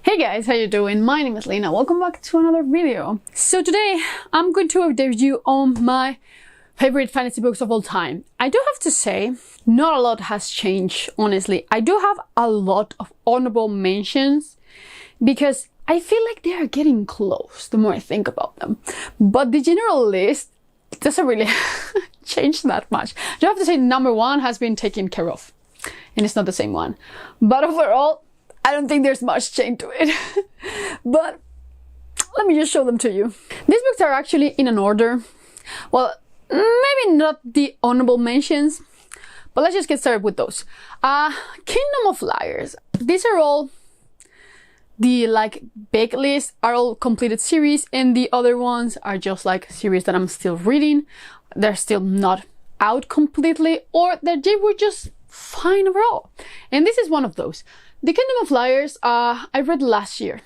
Hey guys, how you doing? My name is Lena. Welcome back to another video. So today I'm going to update you on my favorite fantasy books of all time. I do have to say, not a lot has changed, honestly. I do have a lot of honorable mentions because I feel like they are getting close the more I think about them. But the general list doesn't really change that much. I do have to say number one has been taken care of. And it's not the same one. But overall, I don't think there's much change to it. But let me just show them to you. These books are actually in an order. Well, maybe not the honorable mentions, but let's just get started with those. Kingdom of Liars. These are all the big list, are all completed series, and the other ones are just series that I'm still reading. They're still not out completely, or that they were just fine overall. And this is one of those. The Kingdom of Liars, I read last year,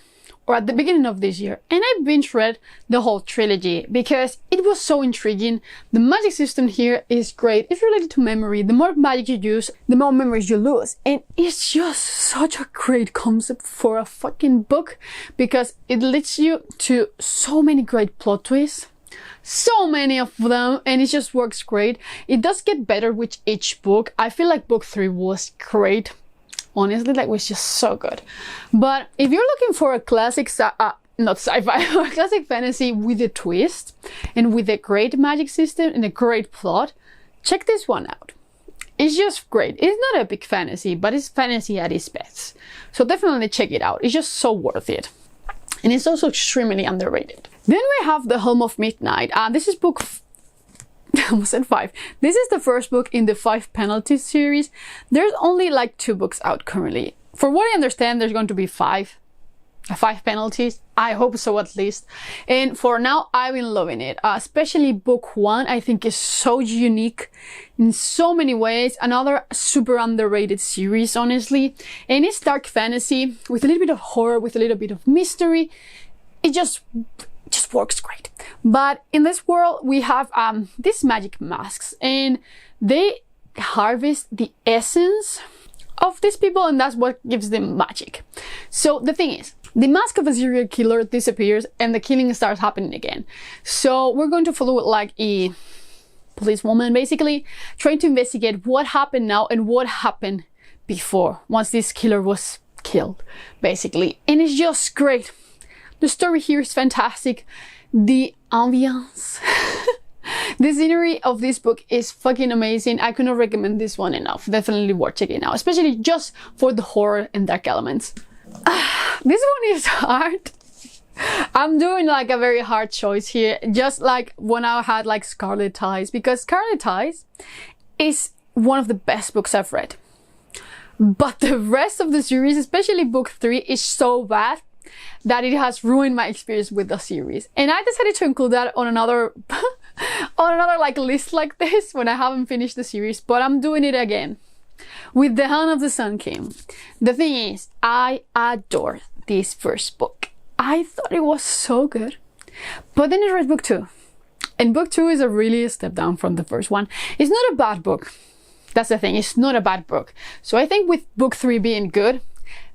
or at the beginning of this year, and I binge read the whole trilogy because it was so intriguing. The magic system here is great. It's related to memory. The more magic you use, the more memories you lose. And it's just such a great concept for a fucking book because it leads you to so many great plot twists. So many of them, and it just works great. It does get better with each book. I feel like book 3 was great. Honestly, that was just so good. But if you're looking for a classic, not sci-fi, or a classic fantasy with a twist and with a great magic system and a great plot, check this one out. It's just great. It's not epic fantasy, but it's fantasy at its best. So definitely check it out. It's just so worth it. And it's also extremely underrated. Then we have The Helm of Midnight. This is book I almost said 5. This is the first book in the 5 Penalties series. There's only 2 books out currently. For what I understand, there's going to be 5 penalties. I hope so, at least. And for now, I've been loving it. Especially book 1, I think is so unique in so many ways. Another super underrated series, honestly. And it's dark fantasy with a little bit of horror, with a little bit of mystery. It just works great. But in this world, we have these magic masks, and they harvest the essence of these people, and that's what gives them magic. So the thing is, the mask of a serial killer disappears and the killing starts happening again. So we're going to follow a policewoman, basically, trying to investigate what happened now and what happened before, once this killer was killed, basically. And it's just great. The story here is fantastic. The ambience, the scenery of this book is fucking amazing. I could not recommend this one enough. Definitely worth checking out, especially just for the horror and dark elements. This one is hard. I'm doing a very hard choice here, just like when I had Scarlet Ties, because Scarlet Ties is one of the best books I've read. But the rest of the series, especially book 3, is so bad that it has ruined my experience with the series. And I decided to include that on another list like this when I haven't finished the series, but I'm doing it again with The Hand of the Sun King. The thing is, I adore this first book. I thought it was so good. But then I read book 2. And book 2 is really a step down from the first one. It's not a bad book. That's the thing, it's not a bad book. So I think with book 3 being good,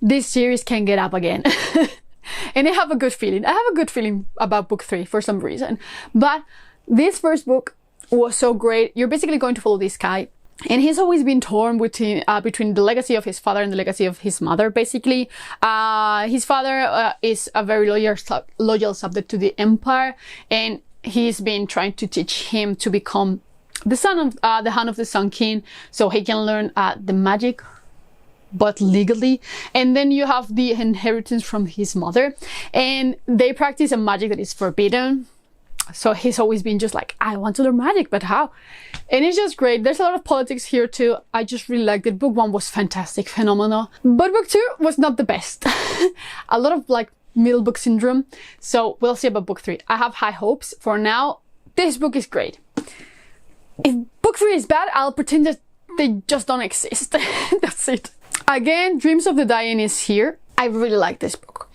this series can get up again. And I have a good feeling. I have a good feeling about book 3 for some reason. But this first book was so great. You're basically going to follow this guy, and he's always been torn between the legacy of his father and the legacy of his mother, basically. His father is a very loyal subject to the Empire, and he's been trying to teach him to become the son of the Hand of the Sun King, so he can learn the magic, but legally. And then you have the inheritance from his mother, and they practice a magic that is forbidden. So he's always been just I want to learn magic, but how? And it's just great. There's a lot of politics here too. I just really liked it. Book 1 was fantastic, phenomenal. But book 2 was not the best. A lot of middle book syndrome. So we'll see about book 3. I have high hopes. For now, this book is great. If book 3 is bad, I'll pretend that they just don't exist. That's it. Again, Dreams of the Diane is here. I really like this book.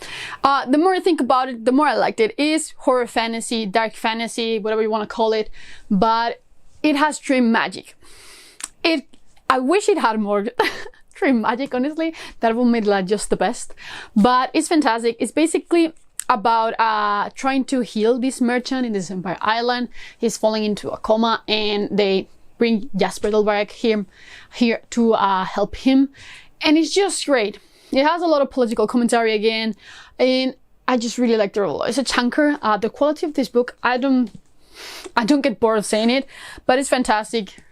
The more I think about it, the more I liked it. It is horror fantasy, dark fantasy, whatever you want to call it, but it has dream magic. I wish it had more extreme magic, honestly. That will make it just the best. But it's fantastic. It's basically about trying to heal this merchant in this Empire Island. He's falling into a coma, and they bring Jasper Delberic here to help him. And it's just great. It has a lot of political commentary again, and I just really like the role. It's a chunker. The quality of this book, I don't get bored of saying it, but it's fantastic.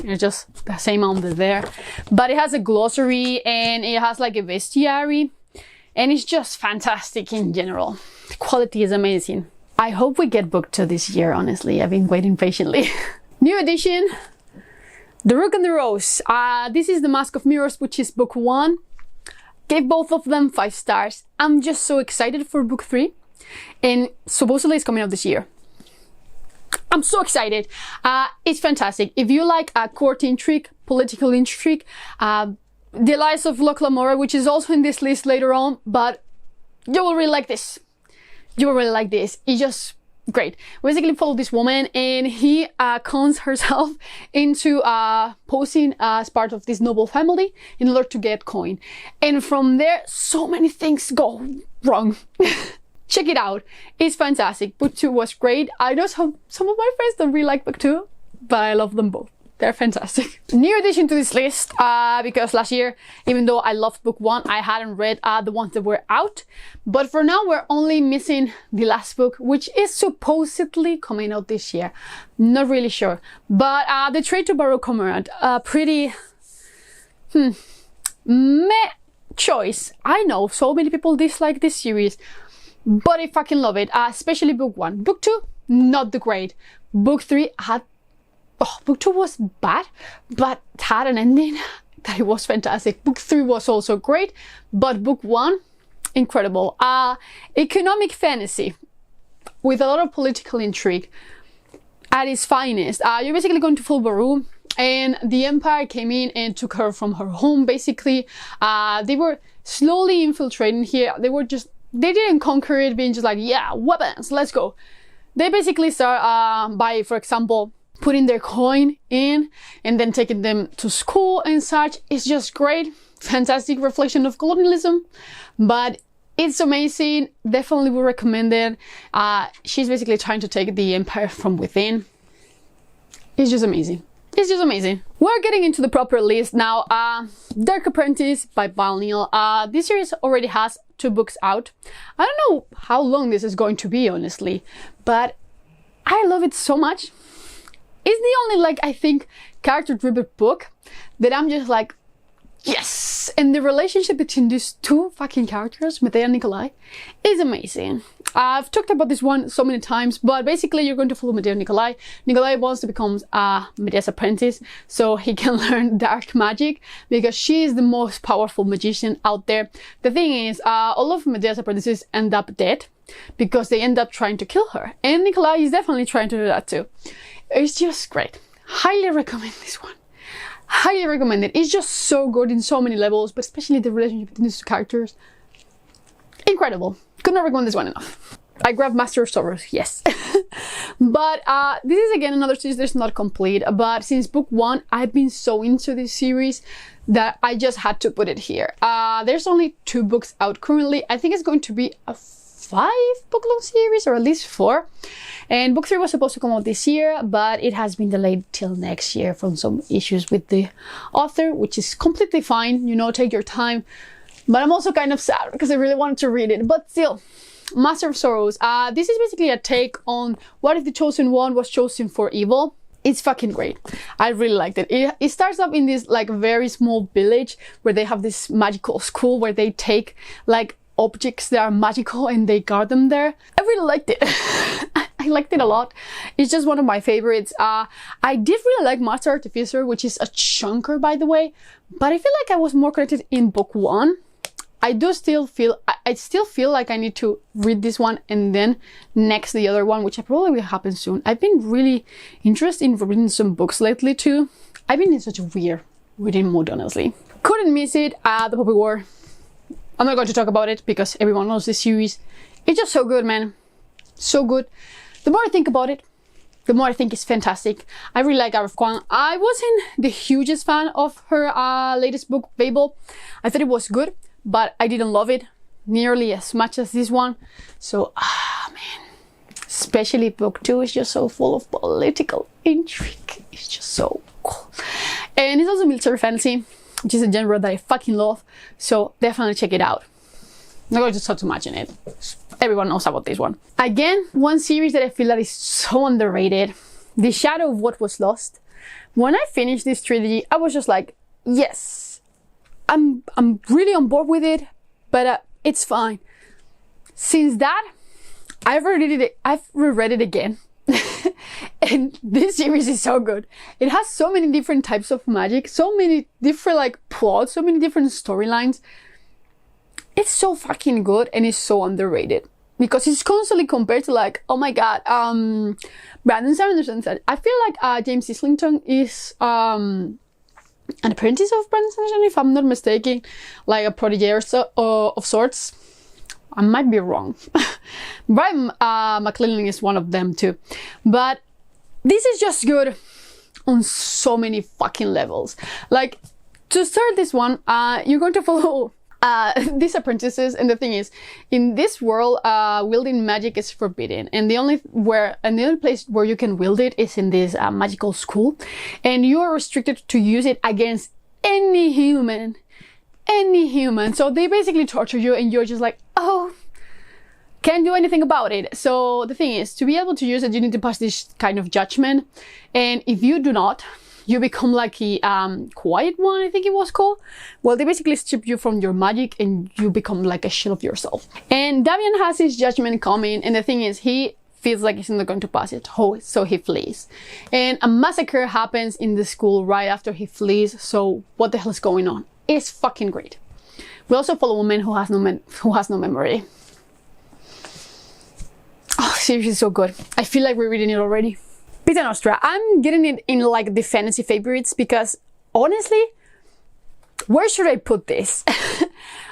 It's just the same amount there. But it has a glossary, and it has like a bestiary, and it's just fantastic in general. The quality is amazing. I hope we get book 2 this year, honestly. I've been waiting patiently. New edition, The Rook and Rose. This is The Mask of Mirrors, which is book 1. Gave both of them 5 stars. I'm just so excited for book 3, and supposedly it's coming out this year. I'm so excited. It's fantastic. If you like court intrigue, political intrigue, the Lies of Locomora, which is also in this list later on, but you will really like this. You will really like this. It's just great. We basically follow this woman, and he cons herself into posing as part of this noble family in order to get coin. And from there, so many things go wrong. Check it out. It's fantastic. Book 2 was great. I know some of my friends don't really like book 2, but I love them both. They're fantastic. New addition to this list, because last year, even though I loved book 1, I hadn't read the ones that were out. But for now, we're only missing the last book, which is supposedly coming out this year. Not really sure. But the Traitor by Cormorant, pretty meh choice. I know so many people dislike this series, but I fucking love it, especially book 1. Book 2, not the great. Book 3 had... Oh, book 2 was bad, but had an ending that it was fantastic. Book 3 was also great, but book 1, incredible. Economic fantasy with a lot of political intrigue at its finest. You're basically going to full Baru, and the Empire came in and took her from her home, basically. They were slowly infiltrating here. They didn't conquer it, being just like, yeah, weapons, let's go. They basically start by, for example, putting their coin in and then taking them to school and such. It's just great. Fantastic reflection of colonialism, but it's amazing. Definitely would recommend it. She's basically trying to take the empire from within. It's just amazing. It's just amazing. We're getting into the proper list now. Dark Apprentice by Neil. This series already has 2 books out. I don't know how long this is going to be, honestly, but I love it so much. It's the only, like, I think, character-driven book that I'm just like, yes! And the relationship between these 2 fucking characters, Medea and Nikolai, is amazing. I've talked about this one so many times, but basically you're going to follow Medea and Nikolai. Nikolai wants to become Medea's apprentice so he can learn dark magic, because she is the most powerful magician out there. The thing is, all of Medea's apprentices end up dead because they end up trying to kill her. And Nikolai is definitely trying to do that too. It's just great. Highly recommend this one. Highly recommend it. It's just so good in so many levels, but especially the relationship between these 2 characters. Incredible. Could not recommend this one enough. I grabbed Master of Sorrows, yes. But this is again another series that's not complete, but since book 1, I've been so into this series that I just had to put it here. There's only 2 books out currently. I think it's going to be a 5 book long series, or at least 4. And book 3 was supposed to come out this year, but it has been delayed till next year from some issues with the author, which is completely fine. You know, take your time. But I'm also kind of sad because I really wanted to read it. But still, Master of Sorrows. This is basically a take on what if the chosen one was chosen for evil. It's fucking great. I really liked it. It starts up in this like very small village where they have this magical school where they take like objects that are magical and they guard them there. I really liked it. I liked it a lot. It's just one of my favorites. I did really like Master Artificer, which is a chunker, by the way, but I feel like I was more connected in book 1. I still feel like I need to read this one and then next the other one, which probably will happen soon. I've been really interested in reading some books lately too. I've been in such a weird reading mood, honestly. Couldn't miss it. The Poppy War. I'm not going to talk about it because everyone knows this series. It's just so good, man. So good. The more I think about it, the more I think it's fantastic. I really like Arif Kwang. I wasn't the hugest fan of her latest book, Babel. I thought it was good, but I didn't love it nearly as much as this one. So, man. Especially book 2 is just so full of political intrigue. It's just so cool. And it's also military fantasy, which is a genre that I fucking love. So definitely check it out. I'm not going to talk too much in it. Everyone knows about this one. Again, one series that I feel that is so underrated. The Shadow of What Was Lost. When I finished this trilogy, I was just like, yes, I'm really on board with it, but it's fine. Since that, I've reread it again. And this series is so good. It has so many different types of magic, so many different like plots, so many different storylines. It's so fucking good and it's so underrated because it's constantly compared to like, oh my god, Brandon Sanderson said. I feel like James Islington is an apprentice of Brandon Sanderson, if I'm not mistaken, like a protege or so, of sorts. I might be wrong. Brian McClellan is one of them too. But this is just good on so many fucking levels. Like, to start this one, you're going to follow these apprentices, and the thing is, in this world, wielding magic is forbidden, and the only place where you can wield it is in this magical school, and you are restricted to use it against any human. So they basically torture you and you're just like, oh, can't do anything about it. So the thing is, to be able to use it, you need to pass this kind of judgment. And if you do not, you become like the quiet one, I think it was called. Well, they basically strip you from your magic and you become like a shell of yourself. And Davian has his judgment coming, and the thing is, he feels like he's not going to pass it, so he flees. And a massacre happens in the school right after he flees, so what the hell is going on? It's fucking great. We also follow a woman who has no memory. Oh, seriously, so good. I feel like we're reading it already. Vita Nostra. I'm getting it in like the fantasy favorites because honestly, where should I put this? Vita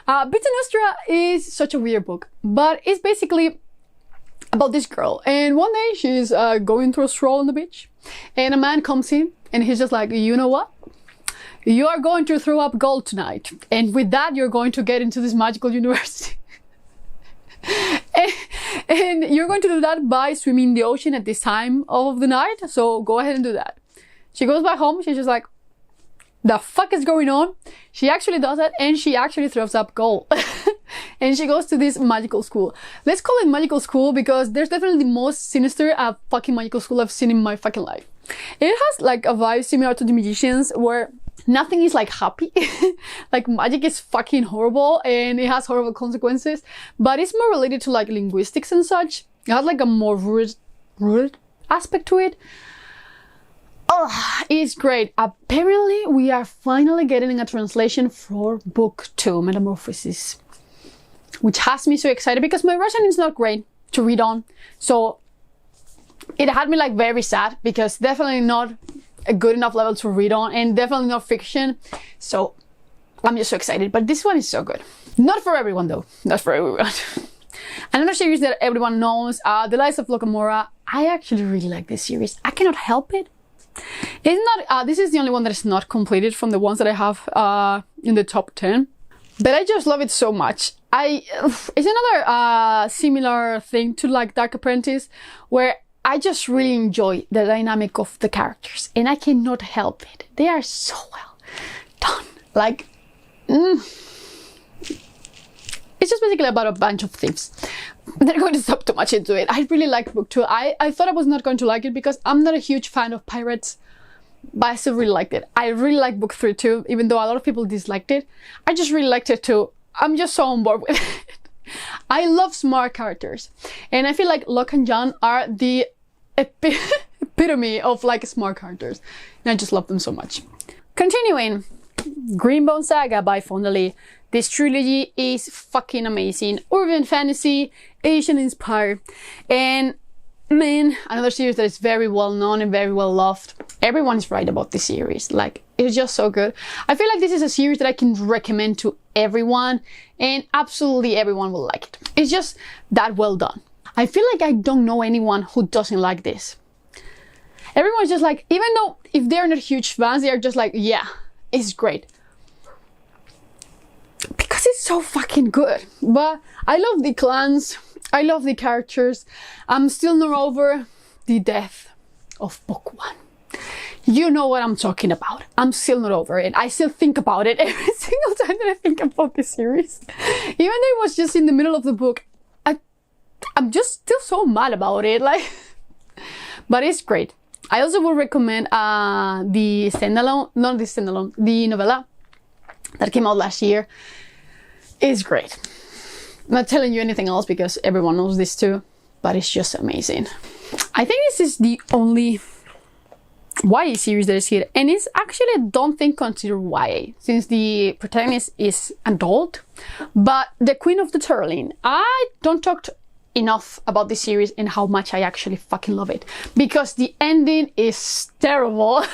Nostra is such a weird book, but it's basically about this girl. And one day she's going through a stroll on the beach, and a man comes in, and he's just like, you know what? You are going to throw up gold tonight, and with that you're going to get into this magical university. and you're going to do that by swimming in the ocean at this time of the night, so go ahead and do that. She goes back home, she's just like, the fuck is going on? She actually does it, and she actually throws up gold. And she goes to this magical school. Let's call it magical school because there's definitely the most sinister fucking magical school I've seen in my fucking life. It has like a vibe similar to The Magicians, where nothing is like happy. Like magic is fucking horrible and it has horrible consequences, but it's more related to like linguistics and such. It has like a more rooted aspect to it. Oh, it's great. Apparently we are finally getting a translation for book 2, Metamorphosis, which has me so excited because my Russian is not great to read on, so it had me like very sad because definitely not a good enough level to read on, and definitely not fiction. So I'm just so excited. But this one is so good. Not for everyone though. Not for everyone. Another series that everyone knows, The Lies of Locomora. I actually really like this series. I cannot help it. It's not. This is the only one that is not completed from the ones that I have in the top 10. But I just love it so much. It's another similar thing to like Dark Apprentice, where I just really enjoy the dynamic of the characters, and I cannot help it. They are so well done. Like, it's just basically about a bunch of thieves. I'm not going to stop too much into it. I really liked book 2. I thought I was not going to like it because I'm not a huge fan of pirates, but I still really liked it. I really like book 3 too, even though a lot of people disliked it. I just really liked it too. I'm just so on board with it. I love smart characters, and I feel like Locke and John are the epitome of like smart characters, and I just love them so much. Continuing, Greenbone Saga by Fonda Lee. This trilogy is fucking amazing. Urban fantasy, Asian inspired, and man, another series that is very well known and very well loved. Everyone is right about this series. Like, it's just so good. I feel like this is a series that I can recommend to everyone, and absolutely everyone will like it. It's just that well done. I feel like I don't know anyone who doesn't like this. Everyone's just like, even though if they're not huge fans, they are just like, yeah, it's great. Because it's so fucking good. But I love the clans, I love the characters. I'm still not over the death of book 1. You know what I'm talking about. I'm still not over it. I still think about it every single time that I think about this series. Even though it was just in the middle of the book, I'm just still so mad about it. Like, but it's great. I also would recommend the standalone, not the standalone, the novella that came out last year. It's great. I'm not telling you anything else because everyone knows this too, but it's just amazing. I think this is the only YA series that is here, and it's actually, I don't think, considered YA, since the protagonist is adult. But the Queen of the Tearling, I don't talk enough about this series and how much I actually fucking love it, because the ending is terrible.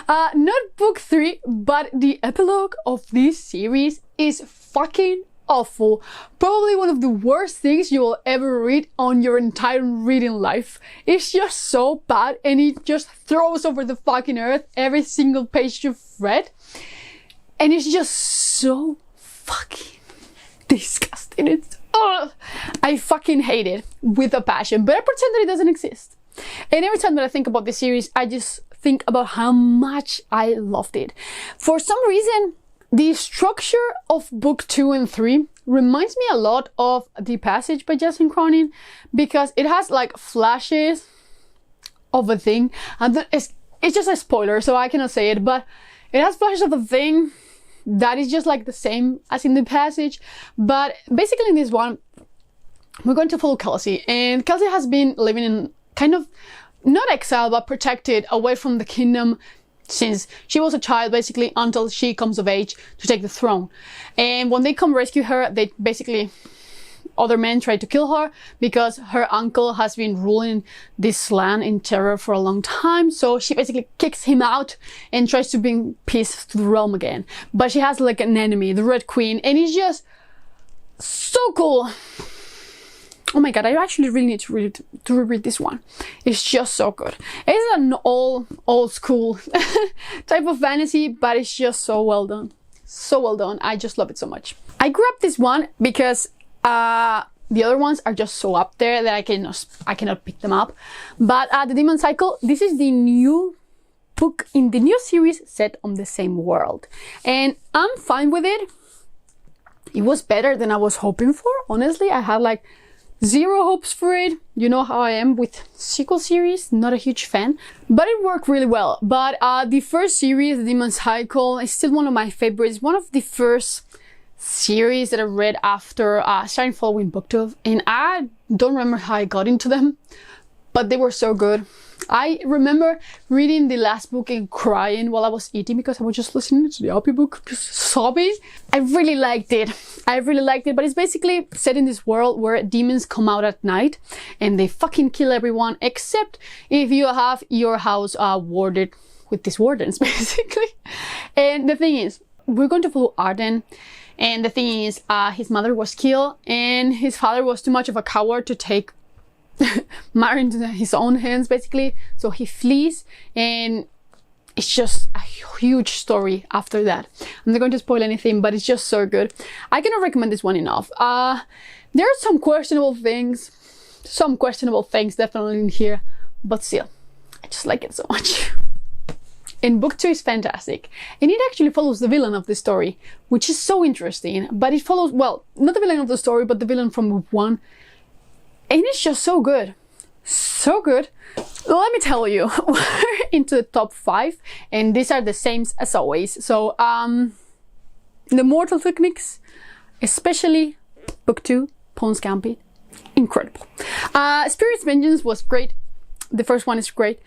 Not book 3, but the epilogue of this series is fucking awful. Probably one of the worst things you will ever read on your entire reading life. It's just so bad, and it just throws over the fucking earth every single page you've read. And it's just so fucking disgusting. It's, ugh. I fucking hate it with a passion, but I pretend that it doesn't exist. And every time that I think about this series, I just think about how much I loved it. For some reason, the structure of book 2 and 3 reminds me a lot of The Passage by Justin Cronin, because it has like flashes of a thing, and it's just a spoiler, so I cannot say it, but it has flashes of a thing that is just like the same as in The Passage. But basically in this one, we're going to follow Kelsey, and Kelsey has been living in kind of, not exile, but protected away from the kingdom since she was a child, basically, until she comes of age to take the throne. And when they come rescue her, they basically, other men try to kill her because her uncle has been ruling this land in terror for a long time. So she basically kicks him out and tries to bring peace to the realm again. But she has like an enemy, the Red Queen, and it's just so cool. Oh my god, I actually really need to reread this one. It's just so good. It's an old school type of fantasy, but it's just so well done. So well done. I just love it so much. I grabbed this one because the other ones are just so up there that I cannot pick them up. But The Demon Cycle, this is the new book in the new series set on the same world. And I'm fine with it. It was better than I was hoping for. Honestly, I had like zero hopes for it. You know how I am with sequel series, not a huge fan, but it worked really well. But the first series, The Demon Cycle, is still one of my favorites. One of the first series that I read after starting following BookTube, and I don't remember how I got into them, but they were so good. I remember reading the last book and crying while I was eating because I was just listening to the audiobook, just sobbing. I really liked it. But it's basically set in this world where demons come out at night and they fucking kill everyone, except if you have your house warded with these wardens, basically. And the thing is, we're going to follow Arden. And the thing is, his mother was killed and his father was too much of a coward to take matter into his own hands, basically. So he flees, and it's just a huge story after that. I'm not going to spoil anything, but it's just so good. I cannot recommend this one enough. There are some questionable things definitely in here, but still, I just like it so much. And book 2 is fantastic, and it actually follows the villain of the story, which is so interesting. But it follows, well, not the villain of the story, but the villain from book 1. And it's just so good. So good. Let me tell you, we're into the top 5, and these are the same as always. So, the Mortal Techniques, especially book 2, Pawn's Gambit, incredible. Spirit's Vengeance was great. The first one is great.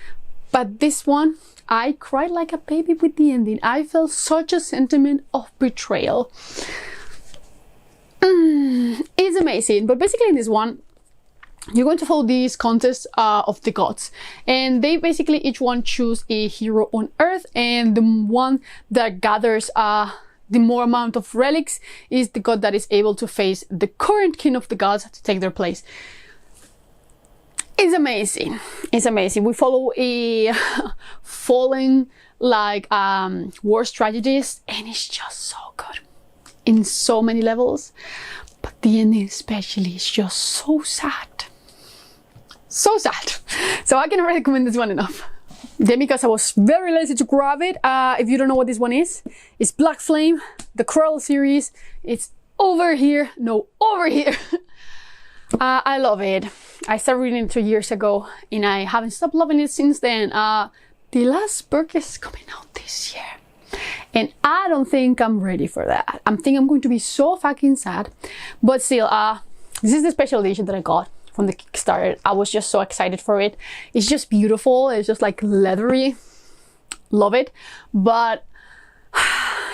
But this one, I cried like a baby with the ending. I felt such a sentiment of betrayal. It's amazing. But basically in this one, you're going to follow these contests of the gods, and they basically each one choose a hero on Earth, and the one that gathers the more amount of relics is the god that is able to face the current king of the gods to take their place. It's amazing. It's amazing. We follow a fallen like war strategist, and it's just so good in so many levels. But the ending especially is just so sad. So sad. So I cannot recommend this one enough. Then because I was very lazy to grab it, if you don't know what this one is, it's Black Flame, the Cradle series. It's over here. No, over here. I love it. I started reading it 2 years ago and I haven't stopped loving it since then. The last book is coming out this year and I don't think I'm ready for that. I think I'm going to be so fucking sad. But still, this is the special edition that I got from the Kickstarter. I was just so excited for it. It's just beautiful. It's just like leathery. Love it. But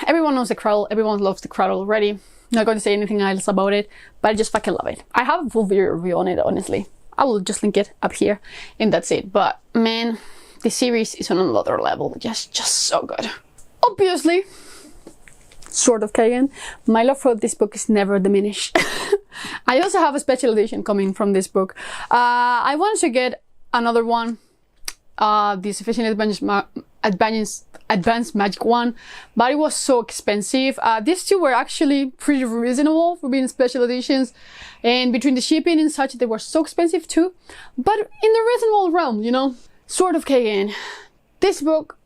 everyone knows the Cradle. Everyone loves the Cradle already. Not going to say anything else about it, but I just fucking love it. I have a full video review on it, honestly. I will just link it up here and that's it. But man, the series is on another level. Just so good. Obviously, Sword of Kaigen. My love for this book is never diminished. I also have a special edition coming from this book. I wanted to get another one, the Sufficient Advanced Magic one, but it was so expensive. These two were actually pretty reasonable for being special editions, and between the shipping and such, they were so expensive too, but in the reasonable realm, you know. Sword of Kaigen. This book,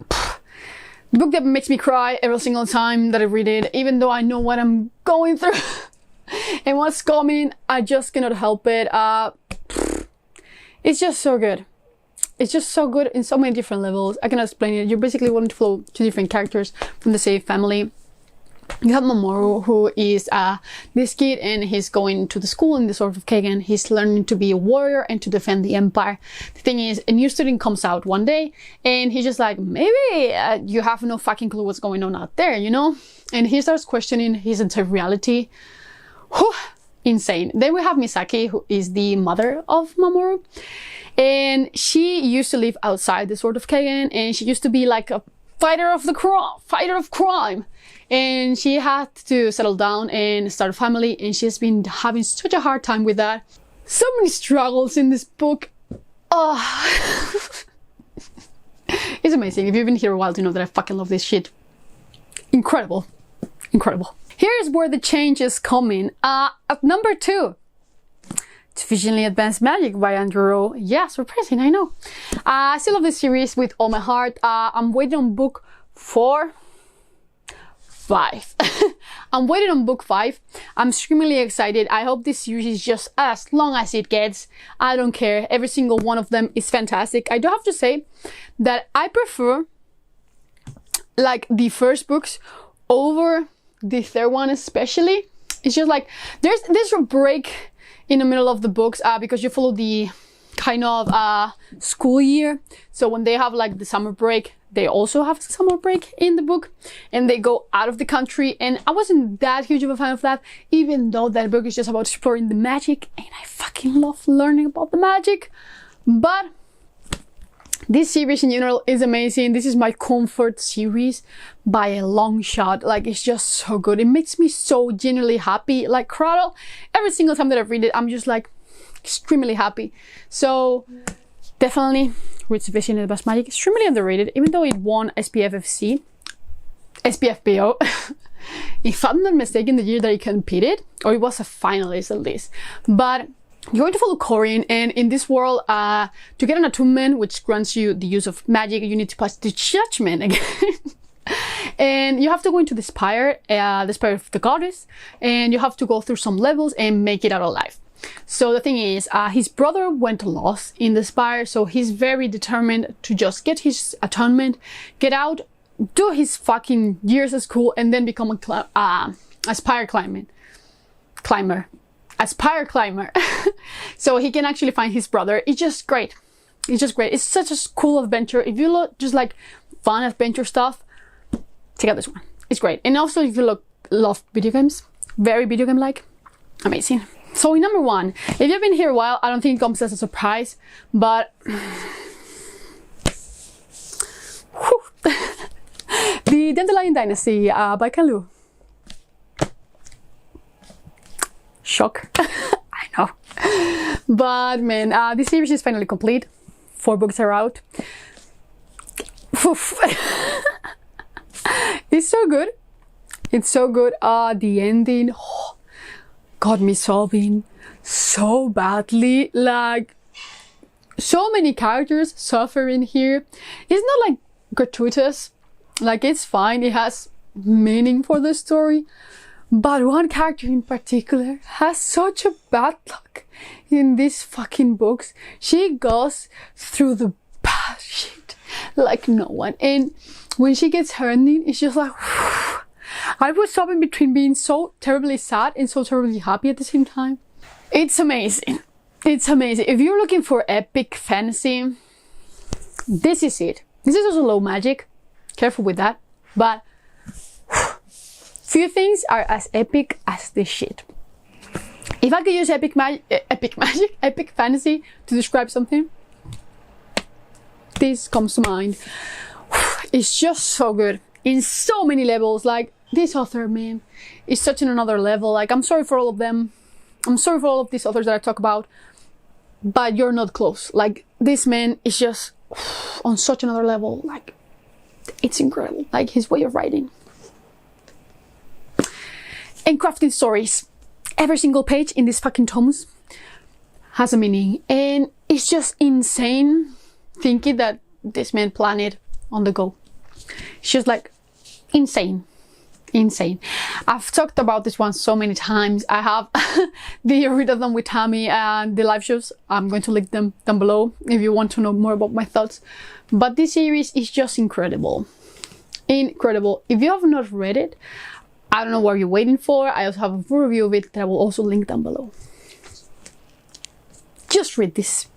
the book that makes me cry every single time that I read it, even though I know what I'm going through and what's coming, I just cannot help it. It's just so good. It's just so good in so many different levels. I cannot explain it. You're basically wanting to follow two different characters from the same family. You have Mamoru, who is this kid, and he's going to the school in the Sword of Kaigen. He's learning to be a warrior and to defend the empire. The thing is, a new student comes out one day, and he's just like, maybe you have no fucking clue what's going on out there, you know? And he starts questioning his entire reality. Whew, insane. Then we have Misaki, who is the mother of Mamoru. And she used to live outside the Sword of Kaigen, and she used to be like a fighter of crime. And she had to settle down and start a family, and she's been having such a hard time with that. So many struggles in this book. Oh. It's amazing. If you've been here a while, you know that I fucking love this shit. Incredible. Incredible. Here's where the change is coming. At number 2. Sufficiently Advanced Magic by Andrew Rowe. Yeah, surprising, I know. I still love this series with all my heart. I'm waiting on book 5. I'm waiting on book 5. I'm extremely excited. I hope this series is just as long as it gets. I don't care. Every single one of them is fantastic. I do have to say that I prefer like the first books over the third one especially. It's just like there's a break in the middle of the books because you follow the kind of school year. So when they have like the summer break, they also have a summer break in the book, and they go out of the country. And I wasn't that huge of a fan of that, even though that book is just about exploring the magic, and I fucking love learning about the magic. But this series in general is amazing. This is my comfort series by a long shot. Like, it's just so good. It makes me so genuinely happy. Like Cradle, every single time that I read it, I'm just like extremely happy. So definitely read Sufficient Advanced Magic. Extremely underrated, even though it won SPFFC, SPFBO. If I'm not mistaken, the year that it competed, or it was a finalist at least. But you're going to follow Cormorant, and in this world, to get an attunement which grants you the use of magic, you need to pass the judgment again. And you have to go into the spire of the goddess, and you have to go through some levels and make it out alive. So the thing is, his brother went lost in the spire, so he's very determined to just get his atonement, get out, do his fucking years at school, and then become a spire climber. So he can actually find his brother. It's just great. It's just great. It's such a cool adventure. If you just like fun adventure stuff, check out this one. It's great. And also if you love video games, very video game like, amazing. So in number 1, if you've been here a while, I don't think it comes as a surprise, but the Dandelion Dynasty by Kalu. Shock. I know. But man, this series is finally complete. 4 books are out. It's so good. It's so good. The ending got me sobbing so badly. Like, so many characters suffering here. It's not like gratuitous. Like, it's fine. It has meaning for the story. But one character in particular has such a bad luck in these fucking books. She goes through the bad shit like no one. And when she gets her ending, it's just like, whew. I was sobbing between being so terribly sad and so terribly happy at the same time. It's amazing. It's amazing. If you're looking for epic fantasy, this is it. This is also low magic. Careful with that. But few things are as epic as this shit. If I could use epic fantasy to describe something, this comes to mind. It's just so good in so many levels. Like, this author, man, is such on another level. Like, I'm sorry for all of them. I'm sorry for all of these authors that I talk about, but you're not close. Like, this man is just on such another level. Like, it's incredible. Like, his way of writing and crafting stories. Every single page in these fucking tomes has a meaning, and it's just insane thinking that this man planned it on the go. It's just like insane. I've talked about this one so many times. I have the Read of them with Tammy and the live shows. I'm going to link them down below if you want to know more about my thoughts. But this series is just incredible. Incredible. If you have not read it, I don't know what you're waiting for. I also have a full review of it that I will also link down below. Just read this.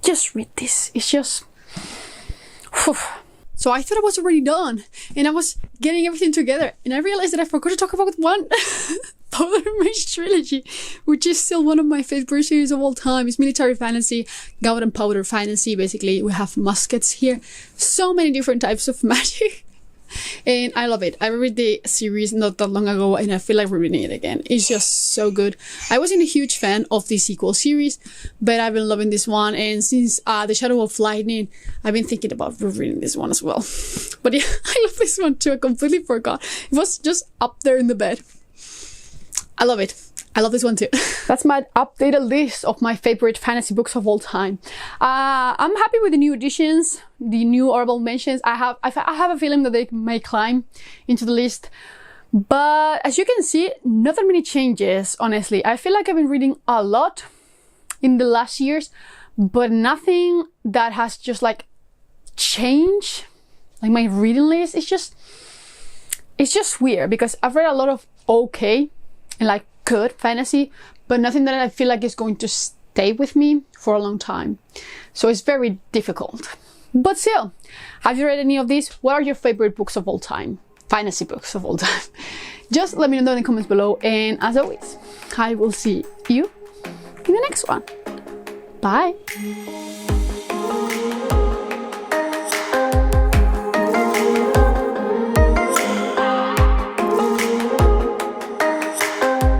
Just read this. It's just... Whew. So I thought I was already done, and I was getting everything together, and I realized that I forgot to talk about one Powder Mage trilogy, which is still one of my favorite series of all time. It's military fantasy, Gaunt and Powder fantasy. Basically, we have muskets here, so many different types of magic. And I love it. I read the series not that long ago, and I feel like rereading it again. It's just so good. I wasn't a huge fan of the sequel series, but I've been loving this one. And since The Shadow of Lightning, I've been thinking about rereading this one as well. But yeah, I love this one too. I completely forgot. It was just up there in the bed. I love it. I love this one too. That's my updated list of my favorite fantasy books of all time. I'm happy with the new editions, the new honorable mentions. I have a feeling that they may climb into the list. But as you can see, not that many changes, honestly. I feel like I've been reading a lot in the last years, but nothing that has just like changed. Like my reading list, it's just weird because I've read a lot of okay and like good fantasy, but nothing that I feel like is going to stay with me for a long time. So it's very difficult. But still, have you read any of these? What are your favorite books of all time? Fantasy books of all time? Just let me know in the comments below, and as always, I will see you in the next one. Bye!